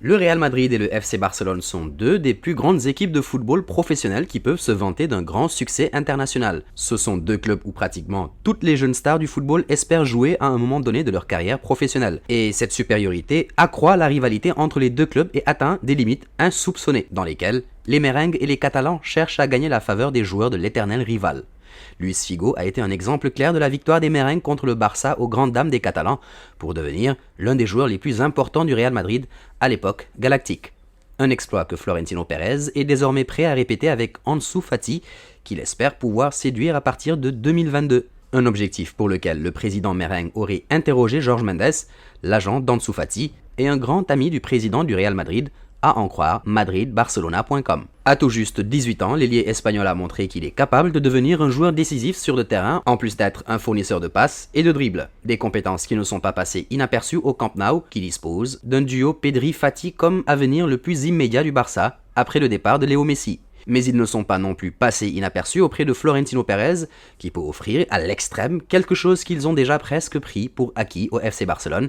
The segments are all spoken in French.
Le Real Madrid et le FC Barcelone sont deux des plus grandes équipes de football professionnelles qui peuvent se vanter d'un grand succès international. Ce sont deux clubs où pratiquement toutes les jeunes stars du football espèrent jouer à un moment donné de leur carrière professionnelle. Et cette supériorité accroît la rivalité entre les deux clubs et atteint des limites insoupçonnées, dans lesquelles les merengues et les catalans cherchent à gagner la faveur des joueurs de l'éternel rival. Luis Figo a été un exemple clair de la victoire des merengues contre le Barça aux grandes dames des Catalans pour devenir l'un des joueurs les plus importants du Real Madrid à l'époque galactique. Un exploit que Florentino Pérez est désormais prêt à répéter avec Ansu Fati, qu'il espère pouvoir séduire à partir de 2022. Un objectif pour lequel le président merengue aurait interrogé Jorge Mendes, l'agent d'Ansu Fati et un grand ami du président du Real Madrid, à en croire madridbarcelona.com. À tout juste 18 ans, l'ailier espagnol a montré qu'il est capable de devenir un joueur décisif sur le terrain, en plus d'être un fournisseur de passes et de dribbles. Des compétences qui ne sont pas passées inaperçues au Camp Nou, qui dispose d'un duo Pedri-Fati comme avenir le plus immédiat du Barça, après le départ de Léo Messi. Mais ils ne sont pas non plus passés inaperçus auprès de Florentino Pérez, qui peut offrir à l'extrême quelque chose qu'ils ont déjà presque pris pour acquis au FC Barcelone.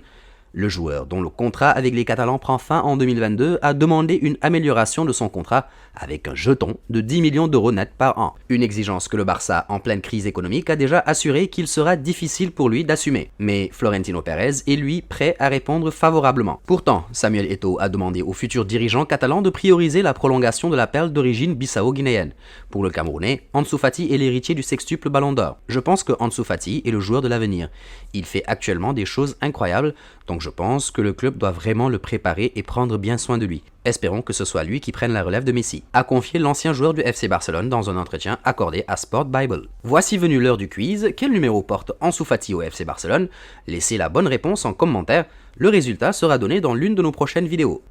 Le joueur, dont le contrat avec les Catalans prend fin en 2022, a demandé une amélioration de son contrat avec un jeton de 10 millions d'euros net par an. Une exigence que le Barça, en pleine crise économique, a déjà assuré qu'il sera difficile pour lui d'assumer. Mais Florentino Pérez est lui prêt à répondre favorablement. Pourtant, Samuel Eto'o a demandé aux futurs dirigeants catalans de prioriser la prolongation de la perle d'origine bissau-guinéenne. Pour le Camerounais, Ansu Fati est l'héritier du sextuple Ballon d'Or. Je pense que Ansu Fati est le joueur de l'avenir. Il fait actuellement des choses incroyables, donc je pense que le club doit vraiment le préparer et prendre bien soin de lui. Espérons que ce soit lui qui prenne la relève de Messi, a confié l'ancien joueur du FC Barcelone dans un entretien accordé à Sport Bible. Voici venue l'heure du quiz. Quel numéro porte Ansu Fati au FC Barcelone? Laissez la bonne réponse en commentaire. Le résultat sera donné dans l'une de nos prochaines vidéos.